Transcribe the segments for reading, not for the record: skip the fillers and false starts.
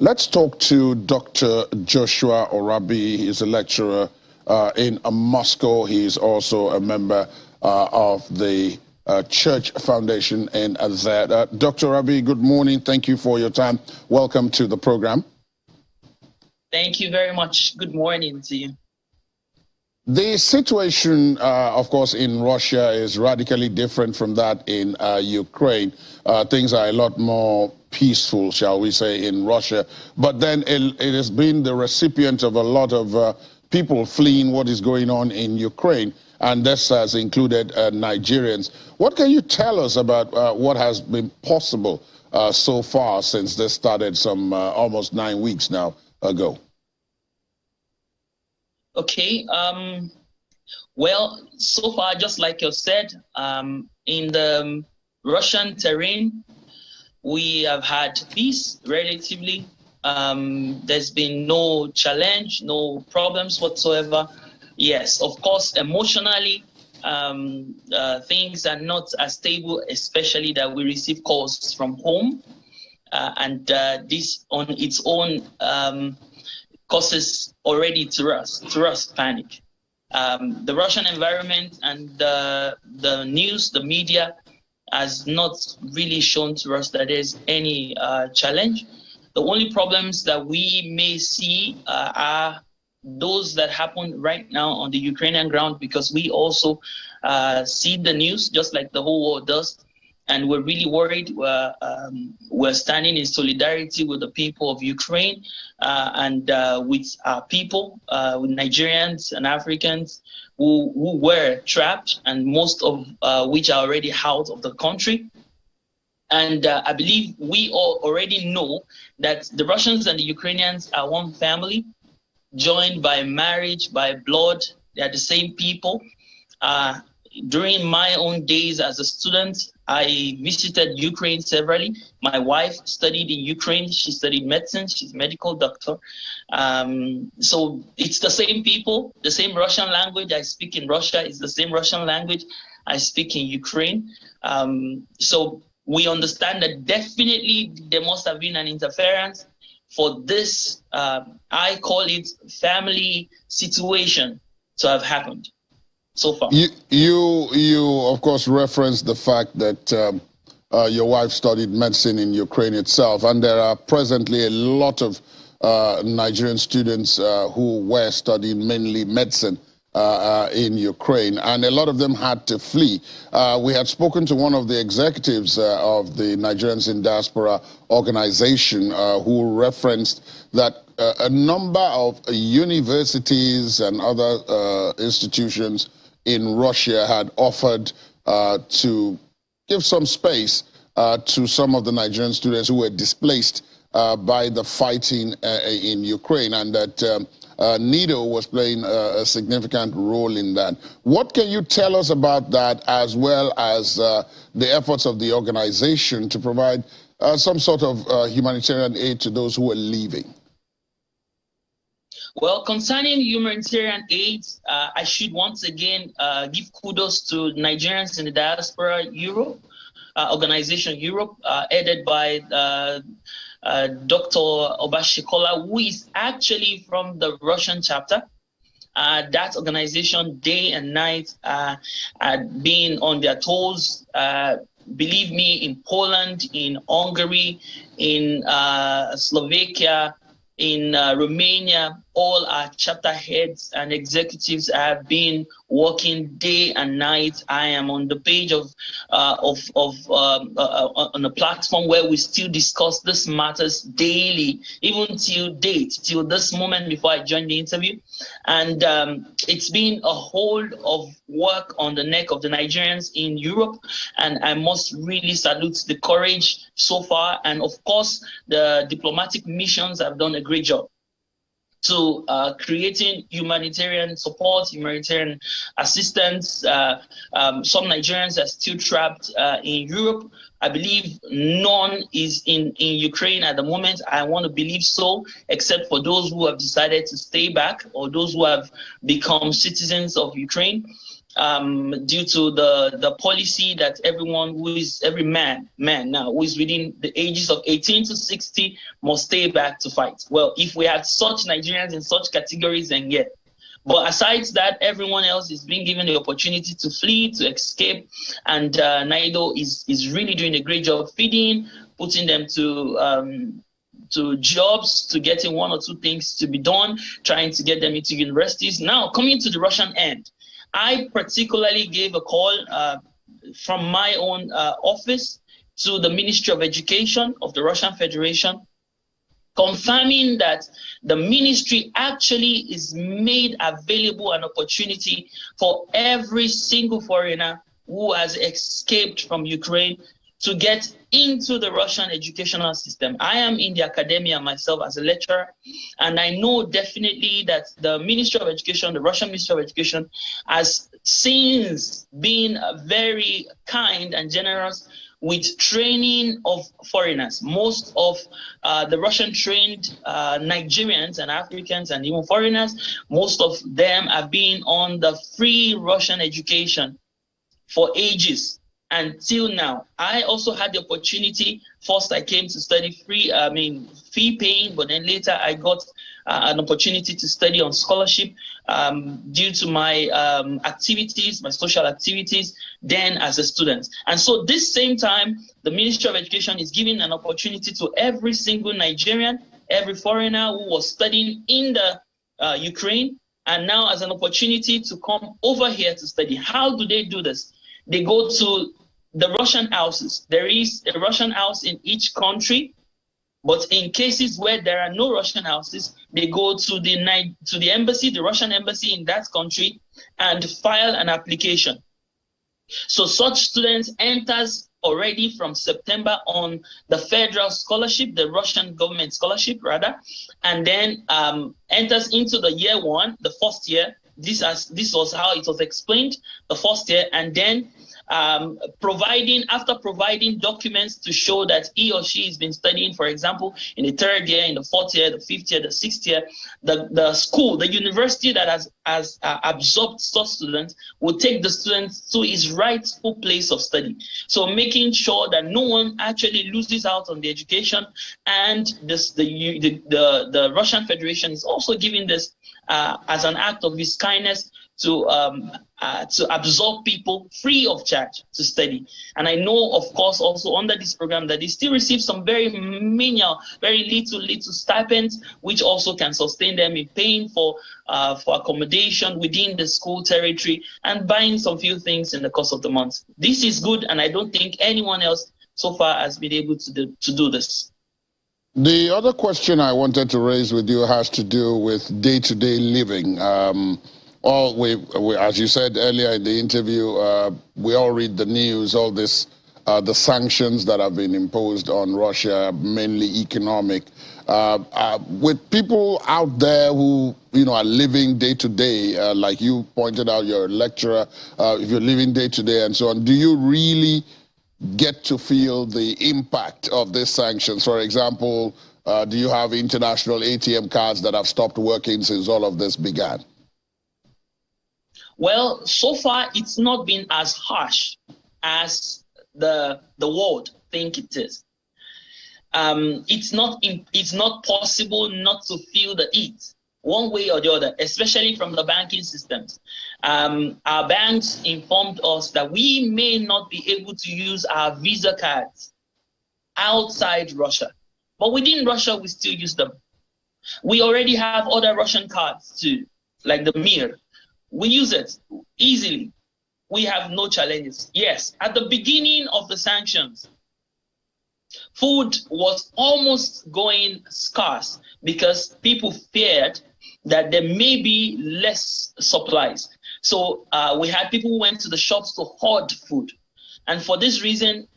Let's talk to Dr. Joshua Orabiyi. He's a lecturer in Moscow. He's also a member of the Church Foundation in Azad. Dr. Orabiyi, good morning. Thank you for your time. Welcome to the program. Thank you very much. Good morning to you. The situation, of course, in Russia is radically different from that in Ukraine. Things are a lot more peaceful, shall we say, in Russia. But then it has been the recipient of a lot of people fleeing what is going on in Ukraine, and this has included Nigerians. What can you tell us about what has been possible so far since this started some almost 9 weeks now ago? Okay. Well, so far, just like you said, in the Russian terrain, we have had peace relatively. There's been no challenge, no problems whatsoever. Yes, of course, emotionally, things are not as stable, especially that we receive calls from home. And this on its own causes already to us panic. The Russian environment and the news, the media, has not really shown to us that there's any challenge. The only problems that we may see are those that happen right now on the Ukrainian ground, because we also see the news just like the whole world does. And we're really worried. We're standing in solidarity with the people of Ukraine and with our people, with Nigerians and Africans who were trapped, and most of which are already out of the country. And I believe we all already know that the Russians and the Ukrainians are one family, joined by marriage, by blood. They are the same people. During my own days as a student, I visited Ukraine severally. My wife studied in Ukraine. She studied medicine. She's a medical doctor. So it's the same people, the same Russian language I speak in Russia is the same Russian language I speak in Ukraine. So we understand that definitely there must have been an interference for this, I call it family situation, to have happened. So far. You of course referenced the fact that your wife studied medicine in Ukraine itself, and there are presently a lot of Nigerian students who were studying mainly medicine in Ukraine, and a lot of them had to flee. We had spoken to one of the executives of the Nigerians in Diaspora organization who referenced that a number of universities and other institutions in Russia had offered to give some space to some of the Nigerian students who were displaced by the fighting in Ukraine, and that NIDO was playing a significant role in that. What can you tell us about that, as well as the efforts of the organization to provide some sort of humanitarian aid to those who are leaving? Well, concerning humanitarian aid, I should once again give kudos to Nigerians in the Diaspora Europe, organization Europe, headed by Dr. Obashikola, who is actually from the Russian chapter. That organization, day and night, had been on their toes. Believe me, in Poland, in Hungary, in Slovakia, in Romania, all our chapter heads and executives have been working day and night. I am on the page on a platform where we still discuss these matters daily, even till date, till this moment before I joined the interview. And it's been a hold of work on the neck of the Nigerians in Europe. And I must really salute the courage so far. And of course, the diplomatic missions have done a great job to creating humanitarian support, humanitarian assistance. Some Nigerians are still trapped in Europe. I believe none is in Ukraine at the moment. I want to believe so, except for those who have decided to stay back or those who have become citizens of Ukraine. due to the policy that every man now who is within the ages of 18 to 60 must stay back to fight. Well, if we had such Nigerians in such categories, then yeah. But aside that, everyone else is being given the opportunity to flee, to escape, and NIDO is really doing a great job feeding, putting them to jobs, to getting one or two things to be done, trying to get them into universities. Now, coming to the Russian end, I particularly gave a call from my own office to the Ministry of Education of the Russian Federation, confirming that the ministry actually is made available an opportunity for every single foreigner who has escaped from Ukraine to get into the Russian educational system. I am in the academia myself as a lecturer, and I know definitely that the Ministry of Education, the Russian Ministry of Education, has since been very kind and generous with training of foreigners. Most of the Russian-trained Nigerians and Africans and even foreigners, most of them have been on the free Russian education for ages until now. I also had the opportunity. First, I came to study fee paying, but then later I got an opportunity to study on scholarship due to my activities, my social activities, then as a student. And so this same time, the Ministry of Education is giving an opportunity to every single Nigerian, every foreigner who was studying in the Ukraine, and now as an opportunity to come over here to study. How do they do this? They go to the Russian houses. There is a Russian house in each country, but in cases where there are no Russian houses, they go to the embassy, the Russian embassy in that country, and file an application. So such students enters already from September on the federal scholarship, the Russian government scholarship rather, and then enters into the year one, the first year. This was how it was explained, the first year, and then after providing documents to show that he or she has been studying, for example, in the third year, in the fourth year, the fifth year, the sixth year, the school, the university that has absorbed such students will take the students to his rightful place of study. So making sure that no one actually loses out on the education, and the Russian Federation is also giving this as an act of his kindness to absorb people free of charge to study. And I know, of course, also under this program that they still receive some very menial, very little stipends, which also can sustain them in paying for accommodation within the school territory and buying some few things in the course of the month. This is good, and I don't think anyone else so far has been able to do this. The other question I wanted to raise with you has to do with day-to-day living. As you said earlier in the interview, we all read the news, all this, the sanctions that have been imposed on Russia, mainly economic. With people out there who, are living day to day, like you pointed out, you're a lecturer, if you're living day to day and so on, do you really get to feel the impact of these sanctions? For example, do you have international ATM cards that have stopped working since all of this began? Well, so far it's not been as harsh as the world think it is. It's not possible not to feel the heat one way or the other, especially from the banking systems. Our banks informed us that we may not be able to use our Visa cards outside Russia, but within Russia we still use them. We already have other Russian cards too, like the Mir. We use it easily. We have no challenges. Yes, at the beginning of the sanctions, food was almost going scarce because people feared that there may be less supplies. So we had people who went to the shops to hoard food. And for this reason,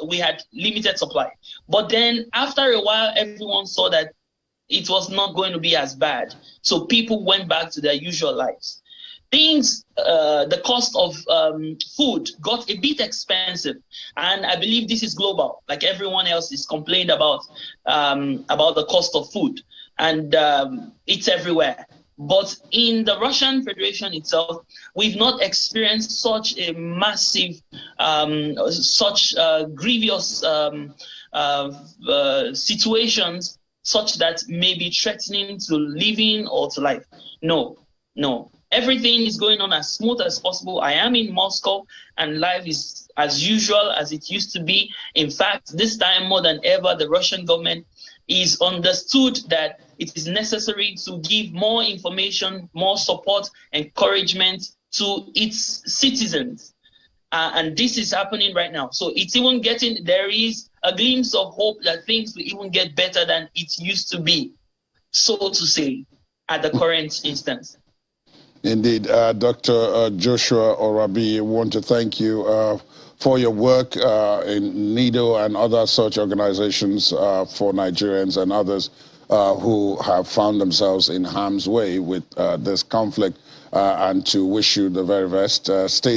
we had limited supply. But then after a while, everyone saw that it was not going to be as bad. So people went back to their usual lives. The cost of food got a bit expensive, and I believe this is global. Like everyone else is complained about the cost of food, and it's everywhere. But in the Russian Federation itself, we've not experienced such a massive, such grievous situations such that may be threatening to living or to life. No, no. Everything is going on as smooth as possible. I am in Moscow and life is as usual as it used to be. In fact, this time more than ever, the Russian government is understood that it is necessary to give more information, more support, encouragement to its citizens. And this is happening right now. So it's even there is a glimpse of hope that things will even get better than it used to be, so to say, at the current instance. Indeed. Dr. Joshua Orabiyi, I want to thank you for your work in NIDO and other such organizations for Nigerians and others who have found themselves in harm's way with this conflict, and to wish you the very best. Stay